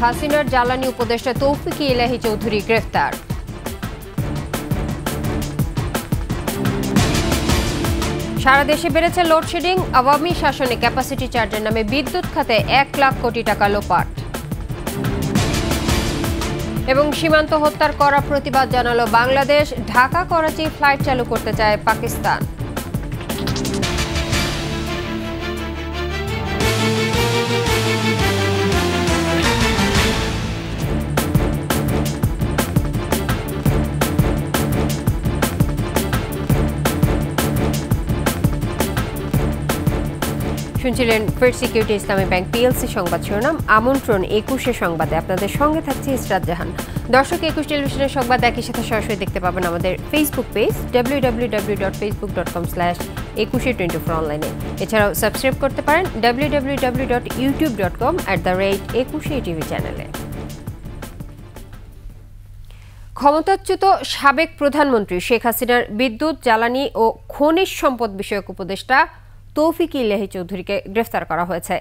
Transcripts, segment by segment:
হাসিনার জ্বালানি উপদেষ্টা তৌফিক ইলাহি চৌধুরী গ্রেফতার। সারা দেশে বেড়েছে লোডশেডিং, আওয়ামী শাসনে ক্যাপাসিটি চার্জের নামে বিদ্যুৎ খাতে 1 লাখ কোটি টাকা লোপাট। এবং সীমান্ত হত্যার কড়া প্রতিবাদ জানালো বাংলাদেশ, ঢাকা করাচি ফ্লাইট চালু করতে চায় পাকিস্তান। শুনছিলেন ফার্স্ট সিকিউরিটি ইসলামী ব্যাংক পিএলসি সংবাদ শিরোনাম। আমন্ত্রণ 21 সংবাদে আপনাদের সঙ্গে থাকছে ইসরাত জাহান। দর্শক, 21 টেলিভিশনের সংবাদ একই সাথে সরাসরি দেখতে পাবেন আমাদের ফেসবুক পেজ www.facebook.com/2124 অনলাইনে। এছাড়াও সাবস্ক্রাইব করতে পারেন www.youtube.com/21TV চ্যানেলে। ক্ষমতাচ্যুত সাবেক প্রধানমন্ত্রী শেখ হাসিনার বিদ্যুৎ, জ্বালানি ও খনিজ সম্পদ বিষয়ক উপদেষ্টা তৌফিক ইলাহি চৌধুরীকে গ্রেফতার করা হয়েছে।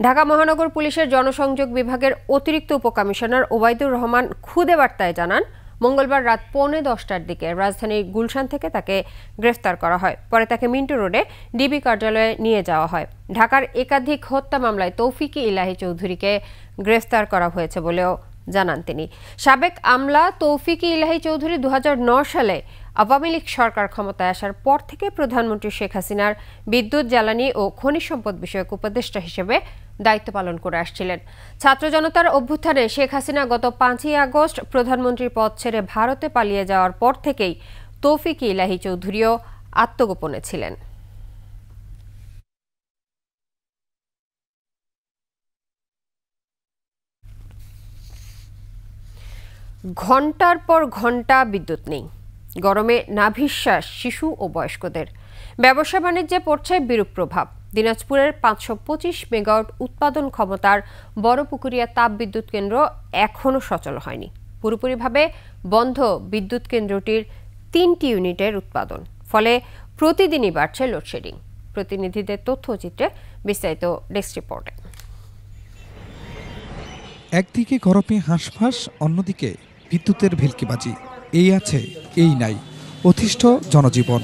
ঢাকা মহানগর পুলিশের জনসংযোগ বিভাগের অতিরিক্ত উপকমিশনার ওবায়দুর রহমান খুদে বার্তায় জানান, মঙ্গলবার রাত 10:15টার দিকে রাজধানীর গুলশান থেকে তাকে গ্রেফতার করা হয়। পরে তাকে মিন্টু রোডে ডিবি কার্যালয়ে নিয়ে যাওয়া হয়। ঢাকার একাধিক হত্যা মামলায় তৌফিক ইলাহি চৌধুরীকে গ্রেফতার করা হয়েছে বলেও জানান তিনি। সাবেক আমলা তৌফিক ইলাহি চৌধুরী 2009 সালে আওয়ামী লীগ সরকার ক্ষমতায় আসার পর থেকে প্রধানমন্ত্রী শেখ হাসিনার বিদ্যুৎ, জ্বালানি ও খনিজ সম্পদ বিষয়ক উপদেষ্টা হিসেবে দায়িত্ব পালন করে আসছিলেন। ছাত্র জনতার অভ্যুত্থানে শেখ হাসিনা গত 5ই আগস্ট প্রধানমন্ত্রীর পদ ছেড়ে ভারতে পালিয়ে যাওয়ার পর থেকেই তৌফিক ইলাহি চৌধুরীও আত্মগোপনে ছিলেন। ঘণ্টার পর ঘণ্টা বিদ্যুৎ নেই, গরমে নাভিশ্বাস শিশু ও বয়স্কদের। ব্যবসা বাণিজ্যে পড়ছে বিরূপ প্রভাব। দিনাজপুরের 525 মেগাওয়াট উৎপাদন ক্ষমতার বড়পুকুরিয়া তাপ বিদ্যুৎ কেন্দ্র এখনও সচল হয়নি। পুরোপুরিভাবে বন্ধ বিদ্যুৎ কেন্দ্রটির 3টি ইউনিটের উৎপাদন, ফলে প্রতিদিনই বাড়ছে লোডশেডিং। প্রতিনিধিদের তথ্যচিত্রে বিস্তারিত ডেস্ক রিপোর্টে। একদিকে গরমে হাঁসফাঁস, অন্যদিকে বিদ্যুতের ভেলকিবাজি। এই আছে এই নাই, অতিষ্ঠ জনজীবন।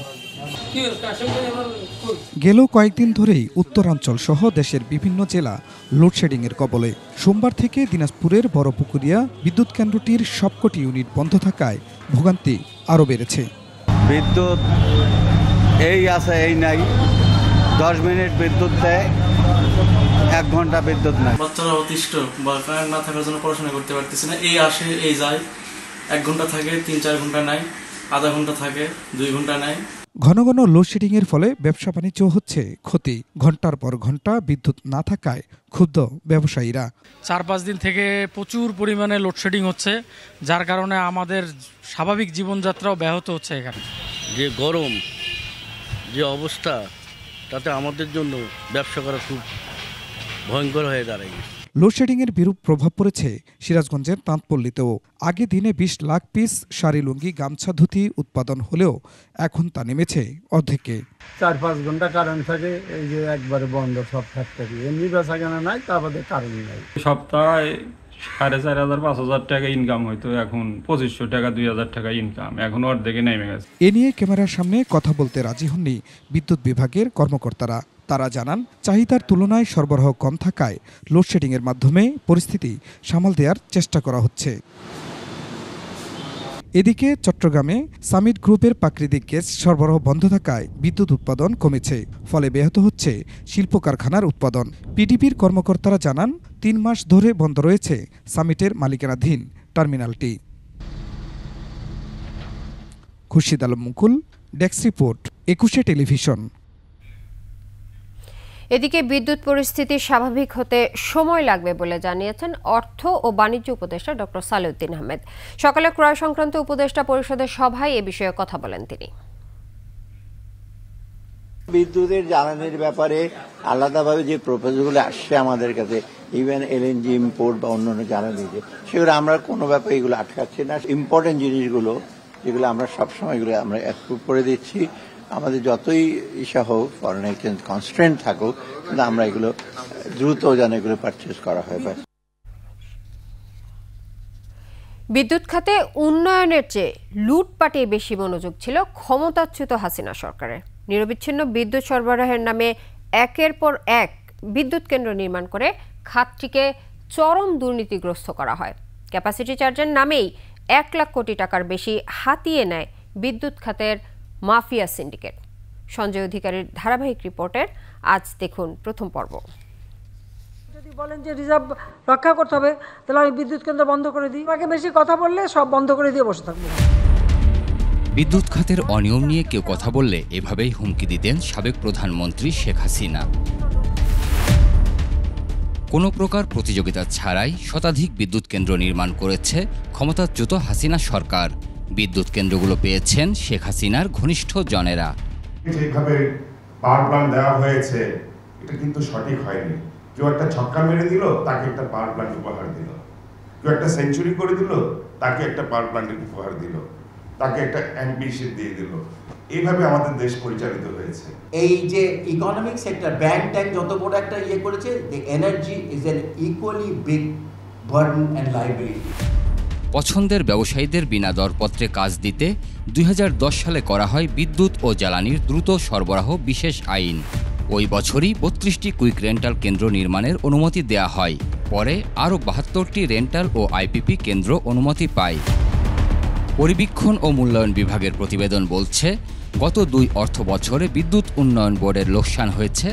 গেল কয়েকদিন ধরেই উত্তরাঞ্চল সহ দেশের বিভিন্ন জেলা লোডশেডিংয়ের কবলে। সোমবার থেকে দিনাজপুরের বড়পুকুরিয়া বিদ্যুৎ কেন্দ্রটির সবকটি ইউনিট বন্ধ থাকায় ভোগান্তি আরও বেড়েছে। বিদ্যুৎ এই আছে এই নাই, 10 মিনিট বিদ্যুৎ দেয়, 1 ঘন্টা বিদ্যুৎ নাই। বাচ্চারা অতিষ্ঠ বা কারেন্ট না থাকার জন্য পড়াশোনা করতে পারতেছে না। এই আসে এই যায়, 1 ঘন্টা থাকে, 3-4 ঘন্টা নাই, আধা ঘন্টা থাকে, 2 ঘন্টা নাই। ঘন ঘন লোডশেডিং এর ফলে ব্যবসা বাণিজ্য হচ্ছে ক্ষতি। ঘন্টার পর ঘন্টা বিদ্যুৎ না থাকায় ক্ষুব্ধ ব্যবসায়ীরা। 4-5 দিন থেকে প্রচুর পরিমাণে লোডশেডিং হচ্ছে, যার কারণে আমাদের স্বাভাবিক জীবনযাত্রাও ব্যাহত হচ্ছে। এখানে যে গরম, যে অবস্থা, তাতে আমাদের জন্য ব্যবসা করা খুব ভয়ঙ্কর হয়ে দাঁড়ায়। লোডশেডিং এর বিরূপ প্রভাব পড়েছে সিরাজগঞ্জের তাঁতপল্লীতেও। আগে দিনে 20 লাখ পিস শাড়ি, লুঙ্গি, গামছা, ধুতি উৎপাদন হলেও এখন তা নেমেছে অর্ধেকে। 4-5 ঘন্টা কারেন্ট থাকে, এই যে একবারে বন্ধ সব ফ্যাক্টরি। এমনি বেচা কেনা নাই, তারপরে কারেন্ট নাই। সপ্তাহে 4,500-5,000 টাকা ইনকাম হইতো, এখন 2500 টাকা 2,000 টাকা ইনকাম, এখন অর্ধেকে নেমে গেছে। এ নিয়ে ক্যামেরার সামনে কথা বলতে রাজি হননি বিদ্যুৎ বিভাগের কর্মকর্তারা। তারা জানান, চাহিদার তুলনায় সরবরাহ কম থাকায় লোডশেডিং এর মাধ্যমে পরিস্থিতি সামাল দেওয়ার চেষ্টা করা হচ্ছে। এদিকে চট্টগ্রামে সামিট গ্রুপের প্রাকৃতিক গ্যাস সরবরাহ বন্ধ থাকায় বিদ্যুৎ উৎপাদন কমেছে, ফলে ব্যাহত হচ্ছে শিল্প কারখানার উৎপাদন। পিডিবির কর্মকর্তারা জানান, 3 মাস ধরে বন্ধ রয়েছে সামিটের মালিকানাধীন টার্মিনালটি। খুরশিদ আলম মুকুল, ডেস্ক রিপোর্ট, 21 টেলিভিশন। এদিকে বিদ্যুৎ পরিস্থিতি স্বাভাবিক হতে সময় লাগবে বলে জানিয়েছেন অর্থ ও বাণিজ্য উপদেষ্টা ডক্টর সালেউদ্দিন আহমেদ। সকালে ক্রয় সংক্রান্ত উপদেষ্টা পরিষদের সভায় এ বিষয়ে কথা বলেন তিনি। বিদ্যুতের জ্বালানির ব্যাপারে আলাদাভাবে যে প্রপোজালগুলো আসছে আমাদের কাছে, ইভেন এলএনজি ইম্পোর্ট বা অন্যান্য জ্বালানি, সেগুলো আমরা কোনো ব্যাপারে এগুলো আটকাচ্ছি না। ইম্পর্টেন্ট জিনিসগুলো যেগুলো আমরা সবসময় এগুলো আমরা অ্যাপ্রুভ করে দিচ্ছি। আমাদের যতই ইচ্ছা হোক, ফরেন এক্সচেঞ্জ কনস্ট্রেন্ট থাকুক, কিন্তু আমরা এগুলো দ্রুত যেন এগুলো পারচেস করা হয়। বিদ্যুৎ খাতে উন্নয়নের চেয়ে লুটপাটে বেশি মনোযোগ ছিল ক্ষমতাচ্যুত হাসিনা সরকারের। নিরবিচ্ছিন্ন বিদ্যুৎ সরবরাহের নামে একের পর এক বিদ্যুৎ কেন্দ্র নির্মাণ করে খাতটিকে চরম দুর্নীতিগ্রস্ত করা হয়। ক্যাপাসিটি চার্জের নামেই 1 লাখ কোটি টাকার বেশি হাতিয়ে নেয় বিদ্যুৎ খাতের মাফিয়া সিন্ডিকেট। সঞ্জয় অধিকারীর ধারাবাহিক রিপোর্টের আজ দেখুন প্রথম পর্ব। যদি বলেন যে রিজার্ভ রক্ষা করতে হবে, তাহলে আমি বিদ্যুৎ কেন্দ্র বন্ধ করে দিই। আমাকে বেশি কথা বললে সব বন্ধ করে দিয়ে বসে থাকবো। বিদ্যুৎ খাতের অনিয়ম নিয়ে কেউ কথা বললে এভাবেই হুমকি দিতেন সাবেক প্রধানমন্ত্রী শেখ হাসিনা। কোনো প্রকার প্রতিযোগিতা ছাড়াই শতাধিক বিদ্যুৎ কেন্দ্র নির্মাণ করেছে ক্ষমতাচ্যুত হাসিনা সরকার। বিদ্যুৎ কেন্দ্রগুলো পেয়েছেন শেখ হাসিনার ঘনিষ্ঠ জনেরা। যেভাবে পাওয়ার প্ল্যান্ট দেওয়া হয়েছে এটা কিন্তু সঠিক হয়নি। কেউ একটা ছক্কা মেরে দিল, তাকে একটা পাওয়ার প্ল্যান্ট উপহার দিল। কেউ একটা সেঞ্চুরি করে দিল, তাকে একটা পাওয়ার প্ল্যান্টের উপহার দিল। তাকে একটা অ্যাম্বিশন দিয়ে দিল। এইভাবে আমাদের দেশ পরিচালিত হয়েছে। এই যে ইকোনমিক সেক্টর ব্যাংক ট্যাঙ্ক যত বড় একটা করেছে, the energy is an equally big burden and liability. পছন্দের ব্যবসায়ীদের বিনা দরপত্রে কাজ দিতে 2010 সালে করা হয় বিদ্যুৎ ও জ্বালানির দ্রুত সরবরাহ বিশেষ আইন। ওই বছরই 32টি কুইক রেন্টাল কেন্দ্র নির্মাণের অনুমতি দেয়া হয়। পরে আরও 72টি রেন্টাল ও আইপিপি কেন্দ্র অনুমতি পায়। পরিবীক্ষণ ও মূল্যায়ন বিভাগের প্রতিবেদন বলছে, গত 2 অর্থ বছরে বিদ্যুৎ উন্নয়ন বোর্ডের লোকসান হয়েছে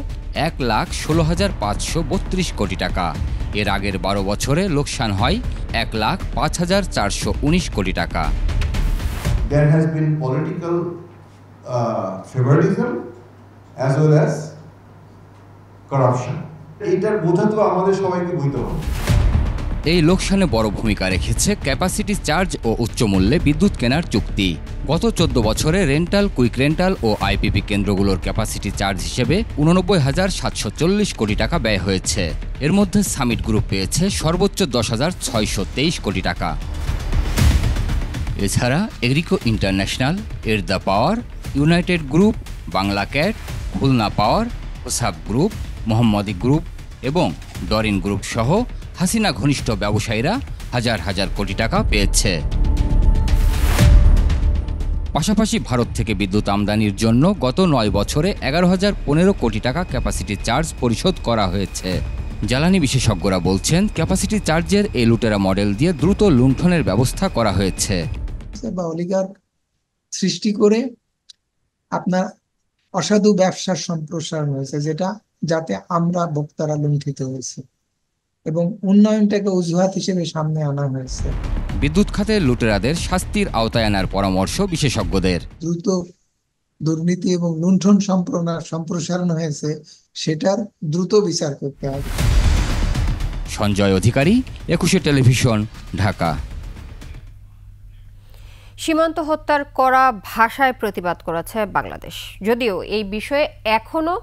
1,16,532 কোটি টাকা। এর আগের 12 বছরে লোকসান হয় 1,05,419 কোটি টাকা। There has been political favoritism as well as corruption. এইটার বোঝা তো আমাদের সবাইকে বুঝতে হবে। এই লোকসানে বড় ভূমিকা রেখেছে ক্যাপাসিটি চার্জ ও উচ্চ মূল্যে বিদ্যুৎ কেনার চুক্তি। গত 14 বছরে রেন্টাল, কুইক রেন্টাল ও আইপিপি কেন্দ্রগুলোর ক্যাপাসিটি চার্জ হিসেবে 89,740 কোটি টাকা ব্যয় হয়েছে। এর মধ্যে সামিট গ্রুপ পেয়েছে সর্বোচ্চ 10,623 কোটি টাকা। এছাড়া এগ্রিকো ইন্টারন্যাশনাল, এর the Power, United Group, Bangla Cat, Khulna Power, ওসাব গ্রুপ, মোহাম্মদী গ্রুপ এবং ডরিন গ্রুপ সহ হাসিনা ঘনিষ্ঠ ব্যবসায়ীরা হাজার হাজার কোটি টাকা পেয়েছে। পাশাপাশি ভারত থেকে বিদ্যুৎ আমদানির জন্য গত 9 বছরে 11,015 কোটি টাকা ক্যাপাসিটি চার্জ পরিশোধ করা হয়েছে। জ্বালানি বিশেষজ্ঞরা বলছেন, ক্যাপাসিটি চার্জের এই লুটেরা মডেল দিয়ে দ্রুত লুণ্ঠনের ব্যবস্থা করা হয়েছে। অলিগার্ক সৃষ্টি করে আপনার অসাধু ব্যবসার সম্প্রসারণ হয়েছে, যাতে আমরা ভোক্তারা লুণ্ঠিত হয়েছে এবং উন্নয়নটাকে অজুহাত হিসেবে সামনে আনা হয়েছে। বিদ্যুৎ খাতে লুটেরাদের শাস্তির আওতায় আনার পরামর্শ বিশেষজ্ঞদের। দ্রুত দুর্নীতি এবং লুণ্ঠন সম্প্রসারণ হয়েছে, সেটার দ্রুত বিচার করতে হবে। সঞ্জয় অধিকারী, 21 টেলিভিশন, ঢাকা। সীমান্ত হত্যার কড়া ভাষায় প্রতিবাদ করেছে বাংলাদেশ, যদিও এই বিষয়ে এখনো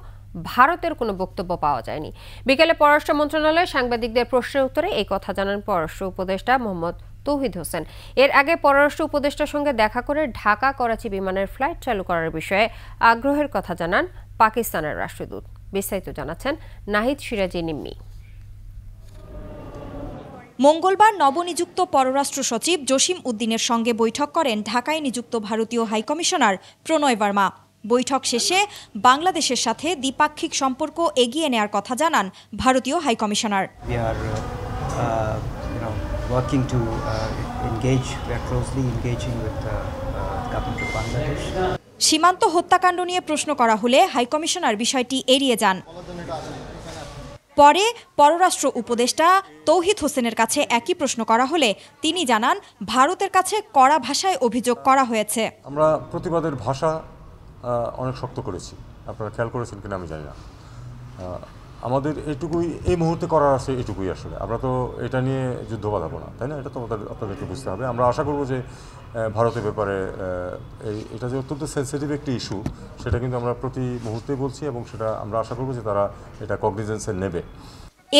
ভারতের কোনো বক্তব্য পাওয়া যায়নি। বিকেলে পররাষ্ট্র মন্ত্রণালয়ে সাংবাদিকদের প্রশ্নের উত্তরে এই কথা জানান পররাষ্ট্র উপদেষ্টা মোহাম্মদ তৌহিদ হোসেন। এর আগে পররাষ্ট্র উপদেষ্টার সঙ্গে দেখা করে ঢাকা করাচি বিমানের ফ্লাইট চালু করার বিষয়ে আগ্রহের কথা জানান পাকিস্তানের রাষ্ট্রদূত। বিস্তারিত জানাচ্ছেন নাহিদ সিরাজি নিম্মি। মঙ্গলবার নবনিযুক্ত পররাষ্ট্র সচিব জসিম উদ্দিনের সঙ্গে বৈঠক করেন ঢাকায় নিযুক্ত ভারতীয় হাইকমিশনার প্রণয় বর্মা। বৈঠক শেষে বাংলাদেশের সাথে দ্বিপাক্ষিক সম্পর্ক এগিয়ে নেওয়ার কথা জানান ভারতীয় হাইকমিশনার। সীমান্ত হত্যাকাণ্ড নিয়ে প্রশ্ন করা হলে হাইকমিশনার বিষয়টি এড়িয়ে যান। পরে পররাষ্ট্র উপদেষ্টা তৌহিদ হোসেনের কাছে একই প্রশ্ন করা হলে তিনি জানান, ভারতের কাছে কড়া ভাষায় অভিযোগ করা হয়েছে। আমরা প্রতিবাদের ভাষা অনেক শক্ত করেছি, আপনারা খেয়াল করেছেন কিনা আমি জানি না। আমাদের এইটুকুই এই মুহূর্তে করার আছে, এটুকুই আসলে। আমরা তো এটা নিয়ে যুদ্ধ বাঁধাবো না, তাই না? এটা তো আপনাদেরকে বুঝতে হবে। আমরা আশা করবো যে ভারতের ব্যাপারে এটা যে অত্যন্ত সেন্সিটিভ একটি ইস্যু, সেটা কিন্তু আমরা প্রতি মুহূর্তে বলছি এবং সেটা আমরা আশা করবো যে তারা এটা কগনিজেন্সে নেবে।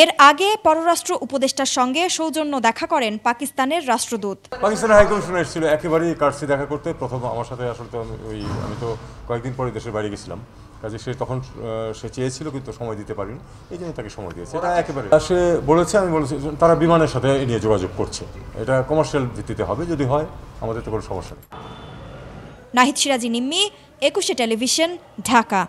এর আগে পররাষ্ট্র উপদেষ্টার সঙ্গে সৌজন্য দেখা করেন পাকিস্তানের রাষ্ট্রদূত। পাকিস্তানের হাইকমিশনার এসেছিল একেবারেই কার্সি দেখা করতে। প্রথম আমার সাথে আসলে আমি তো কয়েকদিন পরে দেশের বাইরে গেছিলাম, কাজে সে তখন সে চেয়েছিল কিন্তু সময় দিতে পারেনি, এই জন্য তাকে সময় দিয়েছে। এটা একেবারে সে বলেছে, আমি বলেছি তারা বিমানের সাথে এ নিয়ে যোগাযোগ করছে, এটা কমার্শিয়াল ভিত্তিতে হবে, যদি হয় আমাদের তো কোনো সমস্যা নেই। নাহিদ সিরাজি নিম্মি, 21 টেলিভিশন, ঢাকা।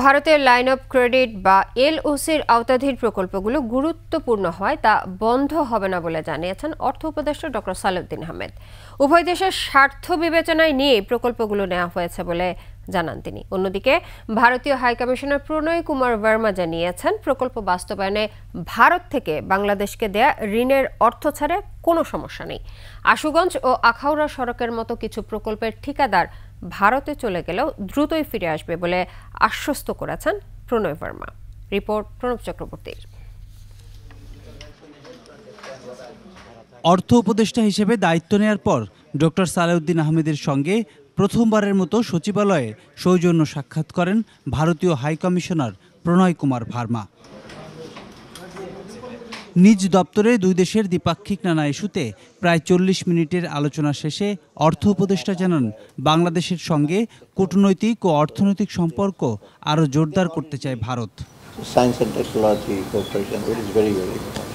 ভারতের লাইন অফ ক্রেডিট বা এলওসির আওতাধীন প্রকল্পগুলো গুরুত্বপূর্ণ হয় তা বন্ধ হবে না বলে জানিয়েছেন অর্থ উপদেষ্টা ডক্টর সালেউদ্দিন আহমেদ। উভয় দেশের স্বার্থ বিবেচনায় নিয়ে প্রকল্পগুলো নেওয়া হয়েছে বলে জানান তিনি। অন্যদিকে ভারতীয় হাইকমিশনার প্রণয় কুমার ভার্মা জানিয়েছেন প্রকল্প বাস্তবায়নে ভারত থেকে বাংলাদেশকে দেয়া ঋণের অর্থ ছাড়ে কোনো সমস্যা নেই। আশুগঞ্জ ও আখাউড়া সড়কের মতো কিছু প্রকল্পের ঠিকাদার ভারতে চলে গেলেও দ্রুতই ফিরে আসবে বলে আশ্বস্ত করেছেন প্রণয় ভার্মা। রিপোর্ট প্রণব চক্রবর্তীর। অর্থ উপদেষ্টা হিসেবে দায়িত্ব নেয়ার পর ডক্টর সালেউদ্দিন আহমেদের সঙ্গে প্রথমবারের মতো সচিবালয়ে সৌজন্য সাক্ষাৎ করেন ভারতীয় হাইকমিশনার প্রণয় কুমার ভার্মা। নিজ দপ্তরে দুই দেশের দ্বিপাক্ষিক নানা ইস্যুতে প্রায় 40 মিনিটের আলোচনা শেষে অর্থ উপদেষ্টা জানান বাংলাদেশের সঙ্গে কূটনৈতিক ও অর্থনৈতিক সম্পর্ক আরও জোরদার করতে চায় Bharat. Science and technology cooperation is very, very important.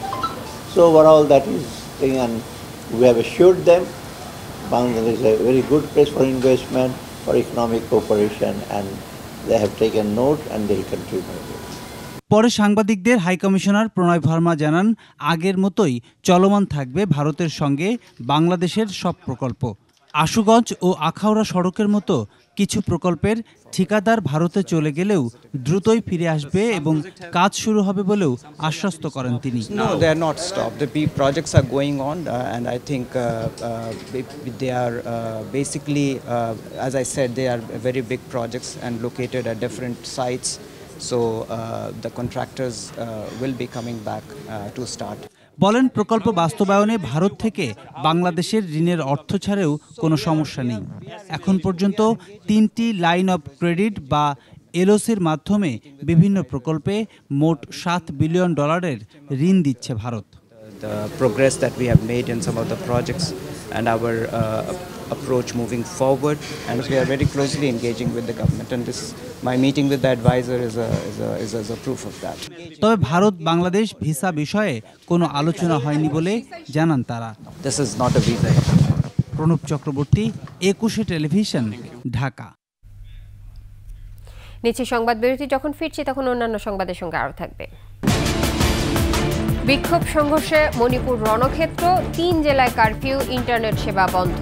So overall that is thing, and we have assured them Bangladesh is a very good place for investment, for economic cooperation, and they have taken note and they will continue. পরে সাংবাদিকদের high commissioner প্রণয় ভার্মা জানান আগের মতোই চলমান থাকবে ভারতের সঙ্গে বাংলাদেশের সব প্রকল্প। আশুগঞ্জ ও আখাউড়া সড়কের মতো কিছু প্রকল্পের ঠিকাদার ভারতে চলে গেলেও দ্রুতই ফিরে আসবে এবং কাজ শুরু হবে বলেও আশ্বস্ত করেন তিনি। No, they are not stopped. The projects are going on, and I think they are basically, as I said, they are very big projects and located at different sites. So the contractors will be coming back to start. বলেন প্রকল্প বাস্তবায়নে ভারত থেকে বাংলাদেশের ঋণের অর্থ ছাড়েও কোনো সমস্যা নেই। এখন পর্যন্ত 3টি লাইন অফ ক্রেডিট বা এলওসির মাধ্যমে বিভিন্ন প্রকল্পে মোট $7 বিলিয়ন ঋণ দিচ্ছে Bharat. The progress that we have made in some of the projects and our approach moving forward, and we are very closely engaging with the government, and my meeting with the advisor is a proof of that. তবে Bharat Bangladesh visa বিষয়ে কোনো আলোচনা হয়নি বলে জানান তারা। This is not a visa. Pranab Chakraborty, 21 television, Dhaka. নিচে সংবাদ বিরতি, যখন ফিরছি তখন অন্যান্য সংবাদের সঙ্গে আরও থাকবে। বিক্ষোভ সংঘর্ষে মণিপুর রণক্ষেত্র, 3 জেলায় কারফিউ, ইন্টারনেট সেবা বন্ধ।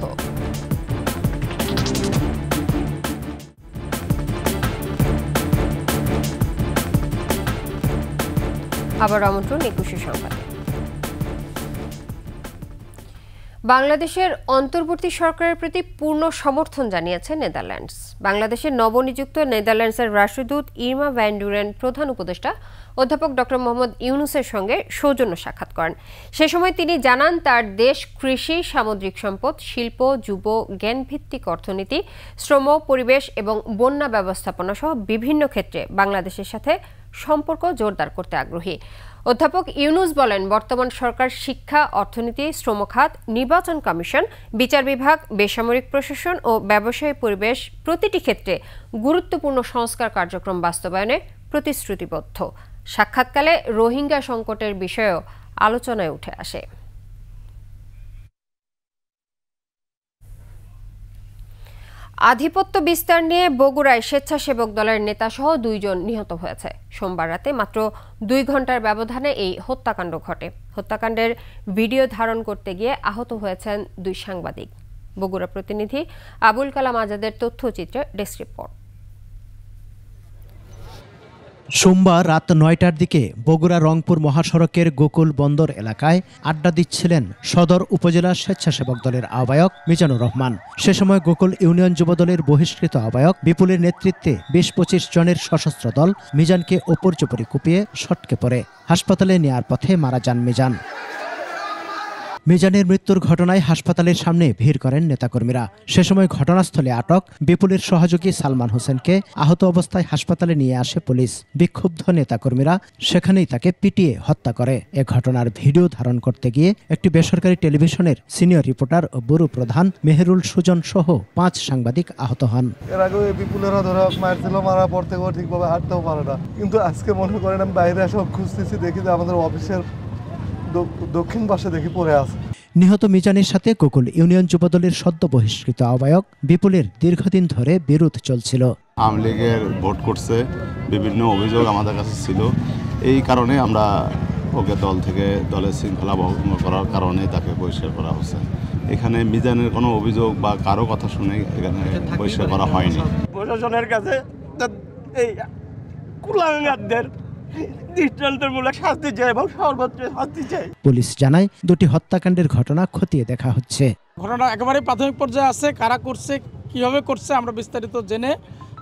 আবার আমন্ত্রণ 21 সংবাদে। বাংলাদেশের অন্তর্বর্তী সরকারের প্রতি পূর্ণ সমর্থন জানিয়েছে নেদারল্যান্ডস। বাংলাদেশের নবনিযুক্ত নেদারল্যান্ডসের রাষ্ট্রদূত ইরমা ভ্যান ডুরেন প্রধান উপদেষ্টা অধ্যাপক ডক্টর মোহাম্মদ ইউনুসের সঙ্গে সৌজন্য সাক্ষাৎ করেন। সে সময় তিনি জানান তার দেশ কৃষি, সামুদ্রিক সম্পদ, শিল্প, যুব, জ্ঞানভিত্তিক অর্থনীতি, শ্রম, পরিবেশ এবং বন্যা ব্যবস্থাপনা সহ বিভিন্ন ক্ষেত্রে বাংলাদেশের সাথে সম্পর্ক জোরদার করতে আগ্রহী। অধ্যাপক ইউনুস বলেন বর্তমান সরকার শিক্ষা, অর্থনীতি, শ্রম খাত, নির্বাচন কমিশন, বিচার বিভাগ, বেসামরিক প্রশাসন ও ব্যবসায়ী পরিবেশ প্রতিটি ক্ষেত্রে গুরুত্বপূর্ণ সংস্কার কার্যক্রম বাস্তবায়নে প্রতিশ্রুতিবদ্ধ। সাক্ষাৎকালে রোহিঙ্গা সংকটের বিষয়েও আলোচনায় উঠে আসে। আধিপত্য বিস্তার নিয়ে বগুড়ায় স্বেচ্ছাসেবক দলের নেতাসহ 2 জন নিহত হয়েছে। সোমবার রাতে মাত্র 2 ঘন্টার ব্যবধানে এই হত্যাকাণ্ড ঘটে। হত্যাকাণ্ডের ভিডিও ধারণ করতে গিয়ে আহত হয়েছেন 2 সাংবাদিক। বগুড়া প্রতিনিধি আবুল কালাম আজাদের তথ্যচিত্রে ডেস্ক রিপোর্ট। সোমবার রাত 9টার দিকে বগুড়া রংপুর মহাসড়কের গোকুল বন্দর এলাকায় আড্ডা দিচ্ছিলেন সদর উপজেলা স্বেচ্ছাসেবক দলের আহ্বায়ক মিজানুর রহমান। সে সময় গোকুল ইউনিয়ন যুবদলের বহিষ্কৃত আহ্বায়ক বিপুলের নেতৃত্বে 20-25 জনের সশস্ত্র দল মিজানকে ওপরচোপরি কুপিয়ে সটকে পড়ে হাসপাতালে নেয়ার পথে মারা যান মিজান। মিজানের মৃত্যুর ঘটনায় হাসপাতালের সামনে ভিড় করেন নেতাকর্মীরা। সে সময় ঘটনাস্থলে আটক বিপুলের সহযোগী সালমান হোসেনকে আহত অবস্থায় হাসপাতালে নিয়ে আসে পুলিশ। বিক্ষুব্ধ নেতাকর্মীরা সেখানেই তাকে পিটিয়ে হত্যা করে। এ ঘটনার ভিডিও ধারণ করতে গিয়ে একটি বেসরকারি টেলিভিশনের সিনিয়র রিপোর্টার ও ব্যুরো প্রধান মেহেরুল সুজন সহ 5 সাংবাদিক আহত হন। এর আগে বিপুলেরা ধরা মারছিল, মারা পর থেকে ঠিকভাবে হাঁটতেও পারে না। কিন্তু আজকে মনে করেন আমি বাইরে এসে খুঁজতেছি, দেখি যে আমাদের অফিসের দক্ষিণ পাশে দেখি পড়ে আছে। নিহত মিজানের সাথে গোকুল ইউনিয়ন যুবদলের সদ্য বহিষ্কৃত আহ্বায়ক বিপুলের দীর্ঘদিন ধরে বিরোধ চলছিল। আওয়ামী লীগের ভোট করছে, বিভিন্ন অভিযোগ আমাদের কাছে ছিল। এই কারণে আমরা ওকে দল থেকে দলের শৃঙ্খলা ভঙ্গ করার কারণে তাকে বহিষ্কার করা হয়েছে। এখানে মিজানের কোনো অভিযোগ বা কারো কথা শুনে এখানে বহিষ্কার করা হয়নি। প্রশাসনের কাছে এই কুলাঙ্গারদের দৃষ্টান্তমূলক শাস্তি চাই এবং সর্বোচ্চ শাস্তি চাই। পুলিশ জানায় দুটি হত্যাকাণ্ডের ঘটনা খতিয়ে দেখা হচ্ছে। ঘটনা একেবারে প্রাথমিক পর্যায়ে আছে। কারা করছে, কিভাবে করছে আমরা বিস্তারিত জেনে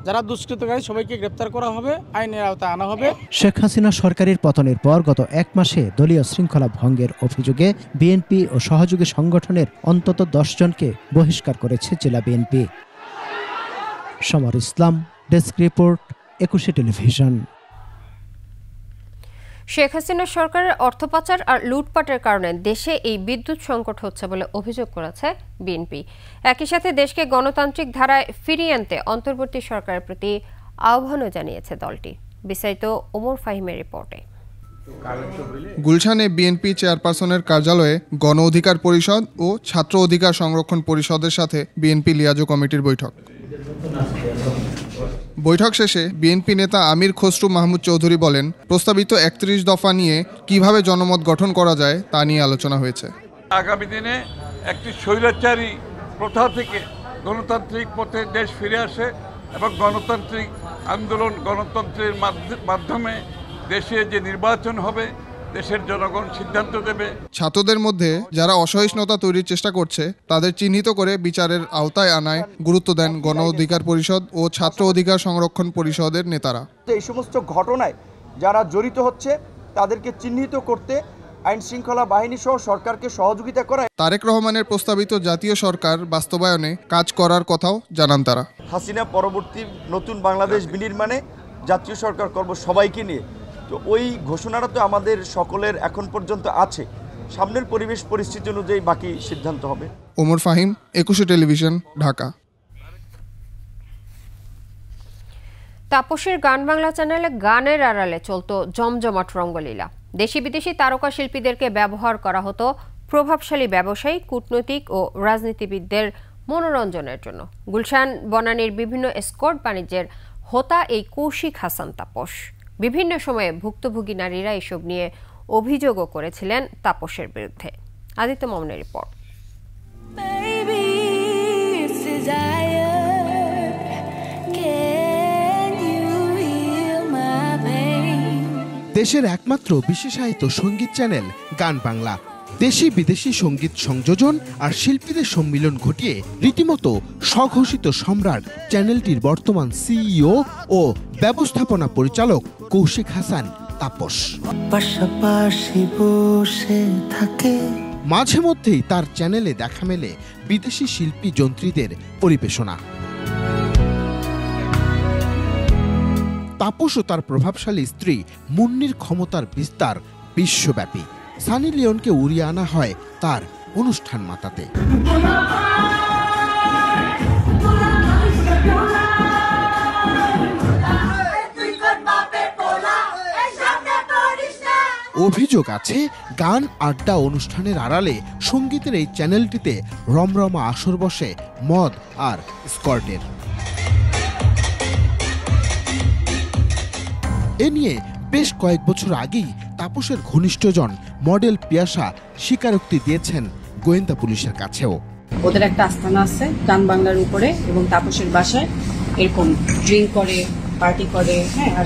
যারা দুষ্কৃতকারী সবাইকে গ্রেপ্তার করা হবে, আইনের আওতায় আনা হবে। শেখ হাসিনা সরকারের পতনের পর গত 1 মাসে দলীয় শৃঙ্খলা ভঙ্গের অভিযোগে বিএনপি ও সহযোগী সংগঠনের অন্তত 10 জনকে বহিষ্কার করেছে জেলা BNP. Samar Islam, desk report, 21 television. Sheikh Hasina সরকারের অর্থ পাচার আর লুটপাটের কারণে দেশে এই বিদ্যুৎ সংকট হচ্ছে বলে অভিযোগ করেছে বিএনপি। একই সাথে দেশকে গণতান্ত্রিক ধারায় ফিরিয়ে আনতে অন্তর্বর্তী সরকারের প্রতি আহ্বানও জানিয়েছে দলটি। বিস্তারিত ওমর ফাহিমের রিপোর্টে। গুলশানে বিএনপি চেয়ারপারসনের কার্যালয়ে গণ অধিকার পরিষদ ও ছাত্র অধিকার সংরক্ষণ পরিষদের সাথে বিএনপি লিয়াজো কমিটির বৈঠক। বৈঠক শেষে বিএনপি নেতা আমির খসরু মাহমুদ চৌধুরী বলেন, প্রস্তাবিত 31 দফা নিয়ে কিভাবে জনমত গঠন করা যায় তা নিয়ে আলোচনা হয়েছে। আগামী দিনে একটি স্বৈরাচারী প্রথা থেকে গণতান্ত্রিক পথে দেশ ফিরে আসে এবং গণতান্ত্রিক আন্দোলন, গণতন্ত্রের মাধ্যমে দেশে যে নির্বাচন হবে দেশের জনগণ সিদ্ধান্ত দেবে। ছাত্রদের মধ্যে যারা অসহিষ্ণুতা তৈরির চেষ্টা করছে তাদের চিহ্নিত করে বিচারের আওতায় আনায় গুরুত্ব দেন গণ অধিকার পরিষদ ও ছাত্র অধিকার সংরক্ষণ পরিষদের নেতারা। এই সমস্ত ঘটনায় যারা জড়িত হচ্ছে তাদেরকে চিহ্নিত করতে আইন শৃঙ্খলা বাহিনী সহ সরকারকে সহযোগিতা করায় তারেক রহমানের প্রস্তাবিত জাতীয় সরকার বাস্তবায়নে কাজ করার কথাও জানান তারা। হাসিনা পরবর্তী নতুন বাংলাদেশ বিনির্মাণে জাতীয় সরকার করব সবাইকে নিয়ে। তো ওই ঘোষণাটা তো আমাদের সকলের এখন পর্যন্ত আছে। সামনের পরিবেশ পরিস্থিতি অনুযায়ী বাকি সিদ্ধান্ত হবে। ওমর ফাহিম, 21 টেলিভিশন, ঢাকা। তাপসের গান বাংলা চ্যানেলে গানের আড়ালে চলত জমজমাট রঙ্গলীলা। দেশি বিদেশি তারকা শিল্পীদেরকে ব্যবহার করা হতো প্রভাবশালী ব্যবসায়ী, কূটনৈতিক ও রাজনীতিবিদদের মনোরঞ্জনের জন্য। গুলশান বনানীর বিভিন্ন এসকর্ট বাণিজ্যের হোতা এই কৌশিক হাসান তাপস। বিভিন্ন সময়ে ভুক্তভোগী নারীরা এসব নিয়ে অভিযোগও করেছিলেন তাপসের বিরুদ্ধে। আদিত্য মামুনের রিপোর্ট। দেশের একমাত্র বিশেষায়িত সঙ্গীত চ্যানেল গান বাংলা দেশি বিদেশি সঙ্গীত সংযোজন আর শিল্পীদের সম্মিলন ঘটিয়ে রীতিমতো স্বঘোষিত সম্রাট চ্যানেলটির বর্তমান সিইও ও ব্যবস্থাপনা পরিচালক কৌশিক হাসান তাপস। পাশাপাশি বসে থাকে, মাঝে মধ্যেই তার চ্যানেলে দেখা মেলে বিদেশি শিল্পী যন্ত্রীদের পরিবেশনা। তাপস ও তার প্রভাবশালী স্ত্রী মুন্নির ক্ষমতার বিস্তার বিশ্বব্যাপী। সানি লিওনকে উড়িয়ে আনা হয় তার অনুষ্ঠান মাতাতে। অভিযোগ আছে গান আড্ডা অনুষ্ঠানের আড়ালে সঙ্গীতের এই চ্যানেলটিতে রমরমা আসর বসে মদ আর স্কর্টের। এ নিয়ে বেশ কয়েক বছর আগেই তাপসের ঘনিষ্ঠজন মডেল পিয়াসা স্বীকারোক্তি দিয়েছেন গোয়েন্দা পুলিশের কাছেও। ওদের একটা আস্তানা আছে গান বাংলার উপরে এবং তাপসের বাসায় এরকম ড্রিঙ্ক করে, পার্টি করে, হ্যাঁ, আর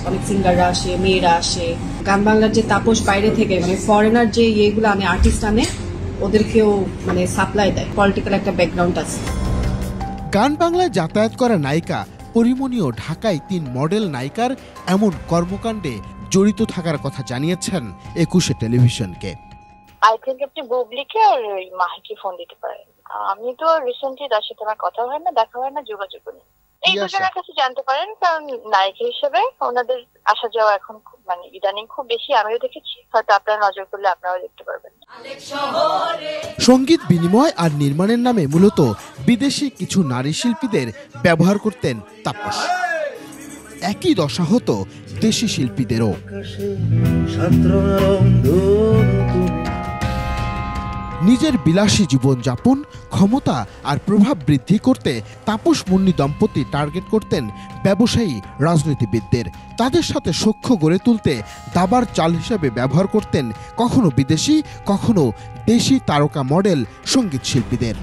অনেক সিঙ্গাররা আসে, মেয়েরা আসে। গান বাংলার যে তাপস বাইরে থেকে মানে ফরেনার যে ইয়েগুলো আনে, আর্টিস্ট আনে, ওদেরকেও মানে সাপ্লাই দেয়। পলিটিক্যাল একটা ব্যাকগ্রাউন্ড আছে। গান বাংলায় যাতায়াত করা নায়িকা পরিমণিও ঢাকায় 3 মডেল নায়িকার এমন কর্মকাণ্ডে জড়িত থাকার কথা জানিয়েছেন 21 টেলিভিশনকে। আই থিঙ্ক আপনি বুবলিকে আর ওই মাহিকে ফোন দিতে পারেন। আমি তো রিসেন্টলি তার সাথে আমার কথা হয় না, দেখা হয় না, যোগাযোগ নেই। এই দুজনের কাছে জানতে পারেন, কারণ নায়িকা হিসেবে ওনাদের আসা যাওয়া এখন মানে ইদানিং খুব বেশি আমিও দেখেছি, হয়তো আপনারা নজর করলে আপনারাও দেখতে পারবেন। সঙ্গীত বিনিময় আর নির্মাণের নামে মূলত বিদেশি কিছু নারী শিল্পীদের ব্যবহার করতেন তাপস। একই দশা হতো দেশি শিল্পীদেরও। নিজের বিলাসী জীবনযাপন, ক্ষমতা আর প্রভাব বৃদ্ধি করতে তাপস মুন্নি দম্পতি টার্গেট করতেন ব্যবসায়ী রাজনীতিবিদদের। তাদের সাথে সখ্য গড়ে তুলতে দাবার চাল হিসেবে ব্যবহার করতেন কখনো বিদেশি, কখনো দেশি তারকা মডেল সঙ্গীত শিল্পীদের।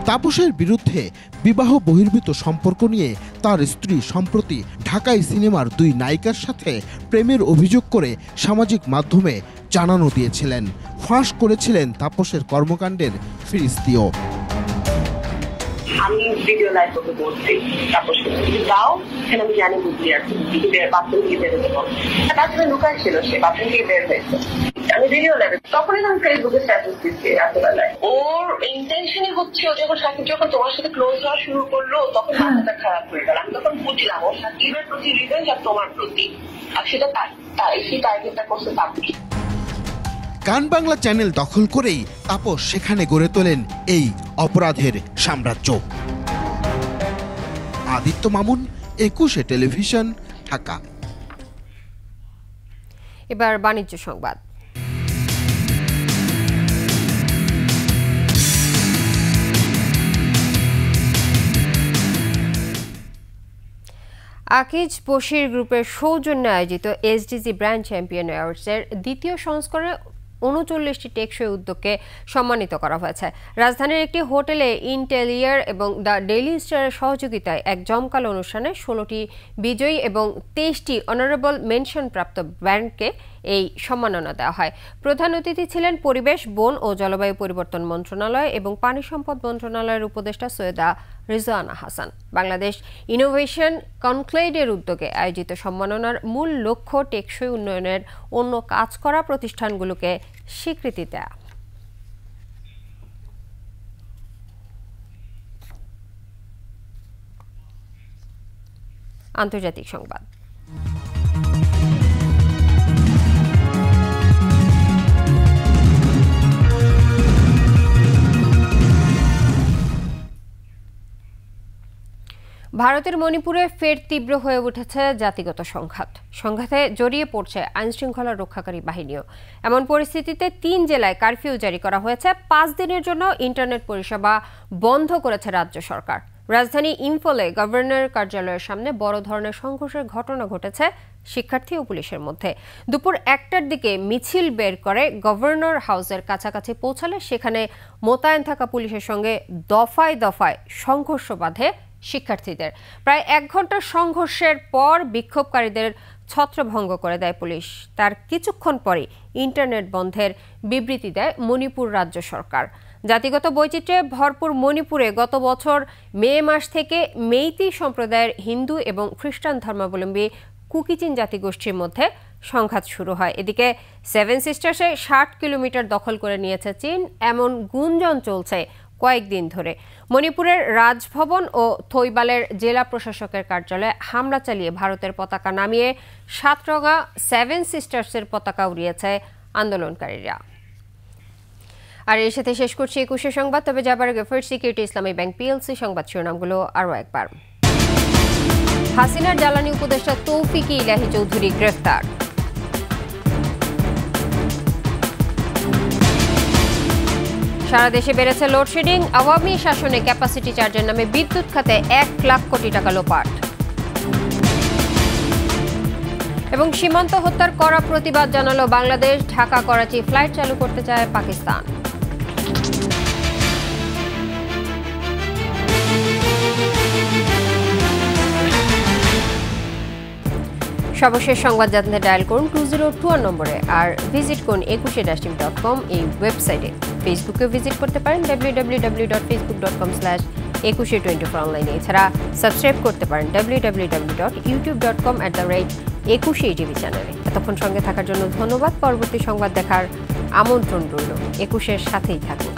তাপসের বিরুদ্ধে বিবাহ বহির্ভূত সম্পর্ক নিয়ে তার স্ত্রী সম্প্রতি ঢাকাই সিনেমার 2 নায়িকার সাথে প্রেমের অভিযোগ করে সামাজিক মাধ্যমে জানানো দিয়েছিলেন। ফাঁস করেছিলেন তাপসের কর্মকাণ্ডের ফিরিস্তিও। আমি ভিডিও লাইভ করতে বলছি তাপস তাও সেখানে আমি জানি বুঝলি আর বাথরুম থেকে বেরোতে পারবো, তাছাড়া লুকার ছিল, সে বাথরুম থেকে বের হয়েছে। আমি ভিডিও লাইভ তখনই আমি ফেসবুকে স্ট্যাটাস দিচ্ছি রাত্রেবেলায়। ওর ইন্টেনশনই হচ্ছে ও যখন সাকিব যখন তোমার সাথে ক্লোজ হওয়া শুরু করলো তখন মাথাটা খারাপ হয়ে গেল। আমি তখন বুঝলাম ও সাকিবের প্রতি রিভেঞ্জ আর তোমার প্রতি, আর সেটা সেই টার্গেটটা করছে তাপস। গান বাংলা চ্যানেল দখল করেই তাপস সেখানে গড়ে তোলেন এই অপরাধের সাম্রাজ্য। আদিত্য মামুন, 21 টেলিভিশন, ঢাকা। এবার বাণিজ্য সংবাদ। আকিজ বশির গ্রুপের সৌজন্যে আয়োজিত এসডিজি ব্র্যান্ড চ্যাম্পিয়ন অ্যাওয়ার্ডসের দ্বিতীয় সংস্করণে 39টি টেকসই উদ্যোগকে সম্মানিত করা হয়েছে। রাজধানীর একটি হোটেলে ইন্টেলিয়ার এবং দ্য ডেইলি স্টারের সহযোগিতায় এক জমকালো অনুষ্ঠানে 16টি বিজয়ী এবং 23টি অনারেবল মেনশন প্রাপ্ত ব্র্যান্ডকে এই সম্মাননা দেওয়া হয়। প্রধান অতিথি ছিলেন পরিবেশ, বন ও জলবায়ু পরিবর্তন মন্ত্রণালয় এবং পানি সম্পদ মন্ত্রণালয়ের উপদেষ্টা সৈয়দা রিজওয়ানা হাসান। বাংলাদেশ ইনোভেশন কনক্লেভের উদ্যোগে আয়োজিত সম্মাননার মূল লক্ষ্য টেকসই উন্নয়নের অন্য কাজ করা প্রতিষ্ঠানগুলোকে স্বীকৃতি দেয়া। আন্তর্জাতিক সংবাদ। ভারতের মণিপুরে ফের তীব্র হয়ে উঠেছে জাতিগত সংঘাতে জড়িয়ে পড়ছে আইনশৃঙ্খলা রক্ষাকারী বাহিনীও। এমন পরিস্থিতিতে 3 জেলায় কারফিউ জারি করা হয়েছে। 5 দিনের জন্য ইন্টারনেট পরিষেবা বন্ধ করেছে রাজ্য সরকার। রাজধানী ইম্ফলে গভর্নর কার্যালয়ের সামনে বড় ধরনের সংঘর্ষের ঘটনা ঘটেছে শিক্ষার্থী ও পুলিশের মধ্যে। দুপুর 1টার দিকে মিছিল বের করে গভর্নর হাউসের কাছাকাছি পৌঁছালে সেখানে মোতায়েন থাকা পুলিশের সঙ্গে দফায় দফায় সংঘর্ষ বাধে শিক্ষার্থীদের। প্রায় 1 ঘন্টার সংঘর্ষের পর বিক্ষোভকারীদের ছত্রভঙ্গ করে দেয় পুলিশ। তার কিছুক্ষণ পরে ইন্টারনেট বন্ধের বিবৃতি দেয় মণিপুর রাজ্য সরকার। জাতিগত বৈচিত্র্যে ভরপুর মণিপুরে গত বছর মে মাস থেকে মেইতি সম্প্রদায়ের হিন্দু এবং খ্রিস্টান ধর্মাবলম্বী কুকিচিন জাতিগোষ্ঠীর মধ্যে সংঘাত শুরু হয়। এদিকে 7 সিস্টার্সে 60 কিলোমিটার দখল করে নিয়েছে চীন, এমন গুঞ্জন চলছে কয়েকদিন ধরে। মণিপুরের রাজভবন ও থৈবালের জেলা প্রশাসকের কার্যালয়ে হামলা চালিয়ে ভারতের পতাকা নামিয়ে 7 রঙা 7 সিস্টার্সের পতাকা উড়িয়েছে আন্দোলনকারীরা। আর এর সাথে শেষ করছি 21 সংবাদ। তবে যাবার আগে ফার্স্ট সিকিউরিটি ইসলামী ব্যাংক পিএলসি সংবাদ শিরোনামগুলো আরও একবার। হাসিনার জ্বালানি উপদেষ্টা তৌফিক ইলাহি চৌধুরী গ্রেফতার। সারা দেশে বেড়েছে লোডশেডিং, আওয়ামী শাসনে ক্যাপাসিটি চার্জের নামে বিদ্যুৎ খাতে 1 লাখ কোটি টাকা লোপাট। এবং সীমান্ত হত্যার কড়া প্রতিবাদ জানালো বাংলাদেশ, ঢাকা করাচি ফ্লাইট চালু করতে চায় পাকিস্তান। সর্বশেষ সংবাদ জানতে ডায়াল করুন 2021 নম্বরে আর ভিজিট করুন 21-team.com এই ওয়েবসাইটে। ফেসবুকে ভিজিট করতে পারেন www.facebook.com/2124 অনলাইনে। এছাড়া সাবস্ক্রাইব করতে পারেন www.youtube.com/21TV চ্যানেলে। এতক্ষণ সঙ্গে থাকার জন্য ধন্যবাদ। পরবর্তী সংবাদ দেখার আমন্ত্রণ রইল। 21-এর সাথেই থাকুন।